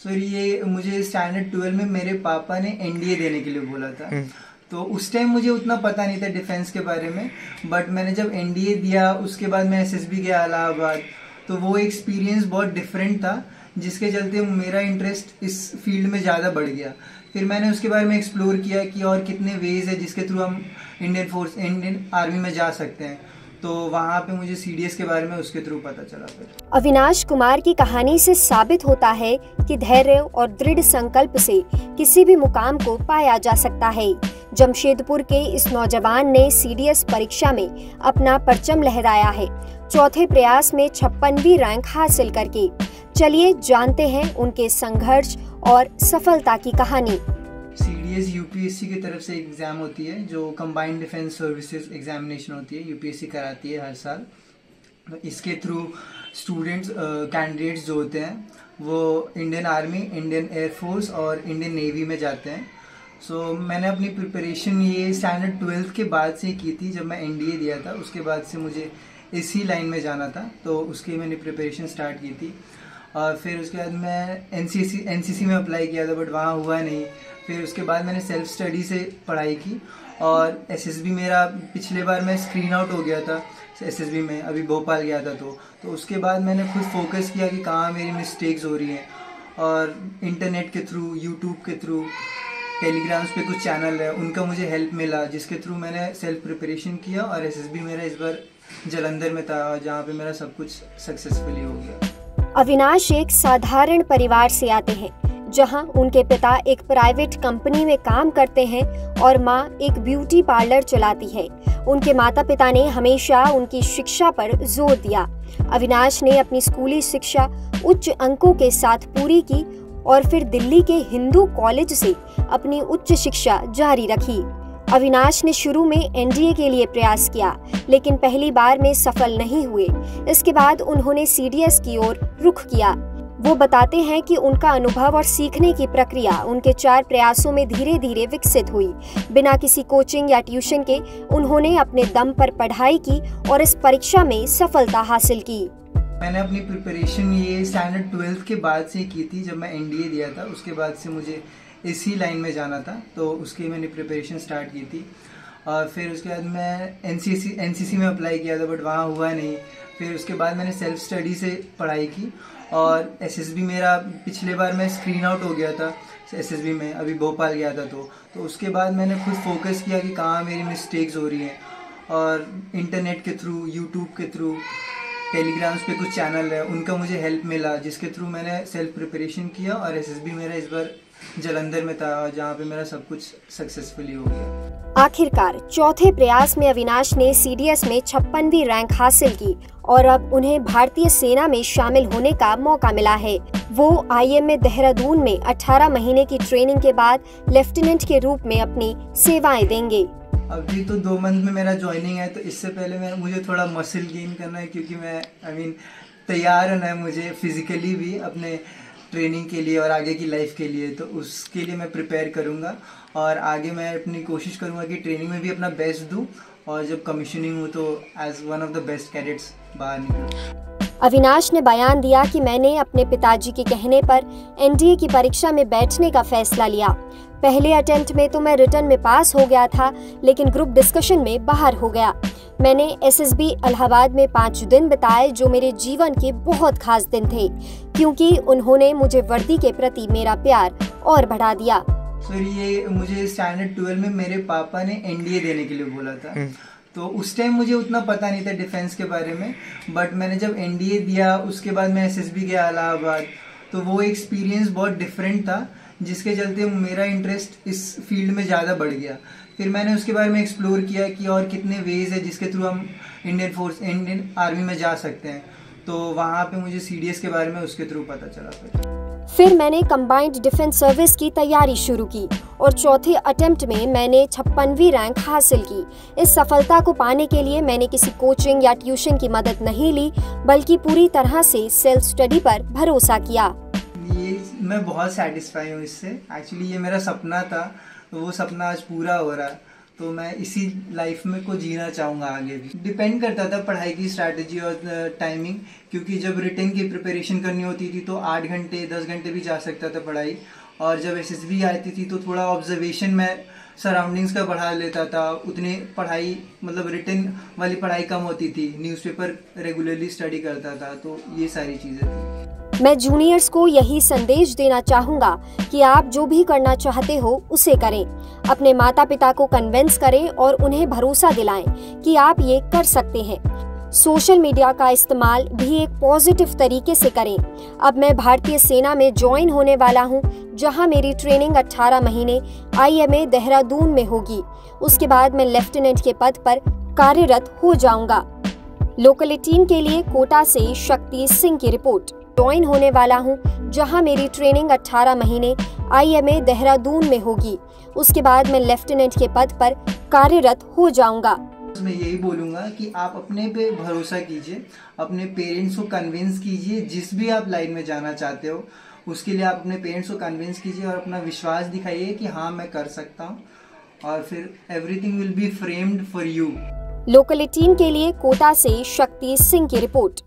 Sir ये मुझे standard 12 में मेरे पापा ने एनडीए देने के लिए बोला था। तो उस टाइम मुझे उतना पता नहीं था डिफेंस के बारे में, बट मैंने जब एनडीए दिया उसके बाद मैं एसएसबी गया इलाहाबाद, तो वो एक्सपीरियंस बहुत डिफरेंट था, जिसके चलते मेरा इंटरेस्ट इस फील्ड में ज़्यादा बढ़ गया। फिर मैंने उसके बारे में एक्सप्लोर किया कि और कितने वेज है जिसके थ्रू हम इंडियन आर्मी में जा सकते हैं, तो वहाँ पे मुझे सीडीएस के बारे में उसके थ्रू पता चला। फिर अविनाश कुमार की कहानी से साबित होता है कि धैर्य और दृढ़ संकल्प से किसी भी मुकाम को पाया जा सकता है। जमशेदपुर के इस नौजवान ने सीडीएस परीक्षा में अपना परचम लहराया है, चौथे प्रयास में 56वीं रैंक हासिल करके। चलिए जानते हैं उनके संघर्ष और सफलता की कहानी। सीडीएस यूपीएससी की तरफ से एग्जाम होती है, जो कंबाइंड डिफेंस सर्विसेज एग्जामिनेशन होती है, यूपीएससी कराती है हर साल। तो इसके थ्रू स्टूडेंट्स कैंडिडेट्स जो होते हैं वो इंडियन आर्मी, इंडियन एयरफोर्स और इंडियन नेवी में जाते हैं। सो मैंने अपनी प्रिपरेशन ये स्टैंडर्ड 12 के बाद से की थी। जब मैं एनडीए दिया था उसके बाद से मुझे इसी लाइन में जाना था, तो उसकी मैंने प्रिपरेशन स्टार्ट की थी। और फिर उसके बाद मैं एनसीसी में अप्लाई किया था, बट वहाँ हुआ नहीं। फिर उसके बाद मैंने सेल्फ स्टडी से पढ़ाई की, और एसएसबी मेरा पिछले बार मैं स्क्रीन आउट हो गया था एसएसबी में, अभी भोपाल गया था। तो उसके बाद मैंने खुद फोकस किया कि कहाँ मेरी मिस्टेक्स हो रही हैं, और इंटरनेट के थ्रू, यूट्यूब के थ्रू, टेलीग्राम्स पे कुछ चैनल है उनका मुझे हेल्प मिला, जिसके थ्रू मैंने सेल्फ प्रिपरेशन किया। और एसएसबी मेरा इस बार जालंधर में था, जहाँ पे मेरा सब कुछ सक्सेसफुली हो गया। अविनाश एक साधारण परिवार से आते हैं, जहां उनके पिता एक प्राइवेट कंपनी में काम करते हैं और मां एक ब्यूटी पार्लर चलाती है। उनके माता पिता ने हमेशा उनकी शिक्षा पर जोर दिया। अविनाश ने अपनी स्कूली शिक्षा उच्च अंकों के साथ पूरी की और फिर दिल्ली के हिंदू कॉलेज से अपनी उच्च शिक्षा जारी रखी। अविनाश ने शुरू में एनडीए के लिए प्रयास किया, लेकिन पहली बार में सफल नहीं हुए। इसके बाद उन्होंने सीडीएस की ओर रुख किया। वो बताते हैं कि उनका अनुभव और सीखने की प्रक्रिया उनके 4 प्रयासों में धीरे धीरे विकसित हुई। बिना किसी कोचिंग या ट्यूशन के उन्होंने अपने दम पर पढ़ाई की और इस परीक्षा में सफलता हासिल की। मैंने अपनी प्रिपरेशन ये स्टैंडर्ड 12 के बाद से की थी। जब मैं एनडीए दिया था उसके बाद से मुझे इसी लाइन में जाना था, तो उसकी मैंने प्रिपरेशन स्टार्ट की थी। और फिर उसके बाद मैं एनसीसी में अप्लाई किया था, बट वहाँ हुआ नहीं। फिर उसके बाद मैंने सेल्फ स्टडी से पढ़ाई की, और एसएसबी मेरा पिछले बार मैं स्क्रीन आउट हो गया था एसएसबी में, अभी भोपाल गया था। तो उसके बाद मैंने खुद फोकस किया कि कहाँ मेरी मिस्टेक्स हो रही हैं, और इंटरनेट के थ्रू, यूट्यूब के थ्रू, टेलीग्राम्स पे कुछ चैनल है उनका मुझे हेल्प मिला, जिसके थ्रू मैंने सेल्फ प्रिपरेशन किया। और एसएसबी मेरा इस बार जालंधर में था, जहाँ पे मेरा सब कुछ सक्सेसफुली हो गया। आखिरकार चौथे प्रयास में अविनाश ने सीडीएस में 56वीं रैंक हासिल की और अब उन्हें भारतीय सेना में शामिल होने का मौका मिला है। वो आईएमए देहरादून में 18 महीने की ट्रेनिंग के बाद लेफ्टिनेंट के रूप में अपनी सेवाएं देंगे। अभी तो 2 मंथ में मेरा ज्वाइनिंग है, तो इससे पहले मुझे थोड़ा मसल गेन करना है, क्योंकि मैं तैयार होना है मुझे फिजिकली भी अपने ट्रेनिंग के लिए और आगे की लाइफ के लिए। तो उसके लिए मैं प्रिपेयर करूँगा, और आगे मैं अपनी कोशिश करूँगा कि ट्रेनिंग में भी अपना बेस्ट दूँ, और जब कमीशनिंग हो तो as one of the best cadets बाहर निकलूँ। अविनाश ने बयान दिया कि मैंने अपने पिताजी के कहने पर एनडीए की परीक्षा में बैठने का फैसला लिया। पहले अटेम्प्ट में तो मैं रिटर्न में पास हो गया था, लेकिन ग्रुप डिस्कशन में बाहर हो गया। मैंने एसएसबी इलाहाबाद में 5 दिन बिताए, जो मेरे जीवन के बहुत खास दिन थे, क्योंकि उन्होंने मुझे वर्दी के प्रति मेरा प्यार और बढ़ा दिया। सर ये मुझे स्टैंडर्ड 12 में मेरे पापा ने एनडीए देने के लिए बोला था। तो उस टाइम मुझे उतना पता नहीं था डिफेंस के बारे में, बट मैंने जब एनडीए दिया उसके बाद मैं एसएसबी गया इलाहाबाद, तो वो एक्सपीरियंस बहुत डिफरेंट था, जिसके चलते मेरा इंटरेस्ट इस फील्ड में ज़्यादा बढ़ गया। फिर मैंने उसके बारे में एक्सप्लोर किया कि और कितने वेज है जिसके थ्रू हम इंडियन आर्मी में जा सकते हैं, तो वहाँ पे मुझे सीडीएस के बारे में उसके थ्रू पता चला। फिर मैंने कंबाइंड डिफेंस सर्विस की तैयारी शुरू की और चौथे अटेम्प्ट में मैंने 56वीं रैंक हासिल की। इस सफलता को पाने के लिए मैंने किसी कोचिंग या ट्यूशन की मदद नहीं ली, बल्कि पूरी तरह से सेल्फ स्टडी पर भरोसा किया। ये मैं बहुत सेटिस्फाई हूँ इससे। एक्चुअली ये मेरा सपना था, तो वो सपना आज पूरा हो रहा है, तो मैं इसी लाइफ में को जीना चाहूँगा आगे भी। डिपेंड करता था पढ़ाई की स्ट्रैटेजी और टाइमिंग, क्योंकि जब रिटन की प्रिपरेशन करनी होती थी तो 8 घंटे 10 घंटे भी जा सकता था पढ़ाई, और जब SSB आती थी तो थोड़ा ऑब्जर्वेशन मैं सराउंडिंग्स का बढ़ा लेता था, उतनी पढ़ाई मतलब रिटन वाली पढ़ाई कम होती थी, न्यूज़पेपर रेगुलरली स्टडी करता था, तो ये सारी चीज़ें थी। मैं जूनियर्स को यही संदेश देना चाहूँगा कि आप जो भी करना चाहते हो उसे करें, अपने माता पिता को कन्विंस करें और उन्हें भरोसा दिलाएं कि आप ये कर सकते हैं। सोशल मीडिया का इस्तेमाल भी एक पॉजिटिव तरीके से करें। अब मैं भारतीय सेना में ज्वाइन होने वाला हूँ, जहाँ मेरी ट्रेनिंग 18 महीने IMA देहरादून में होगी। उसके बाद मैं लेफ्टिनेंट के पद पर कार्यरत हो जाऊंगा। लोकल 18 के लिए कोटा से शक्ति सिंह की रिपोर्ट। ज्वाइन होने वाला हूँ, जहां मेरी ट्रेनिंग 18 महीने IMA देहरादून में होगी। उसके बाद मैं लेफ्टिनेंट के पद पर कार्यरत हो जाऊंगा। मैं यही बोलूँगा कि आप अपने पे भरोसा कीजिए, अपने पेरेंट्स को कन्विंस कीजिए, जिस भी आप लाइन में जाना चाहते हो उसके लिए आप अपने पेरेंट्स को कन्विंस कीजिए और अपना विश्वास दिखाइए कि हाँ मैं कर सकता हूँ, और फिर everything will be framed for you. Local 18 के लिए कोटा से शक्ति सिंह की रिपोर्ट।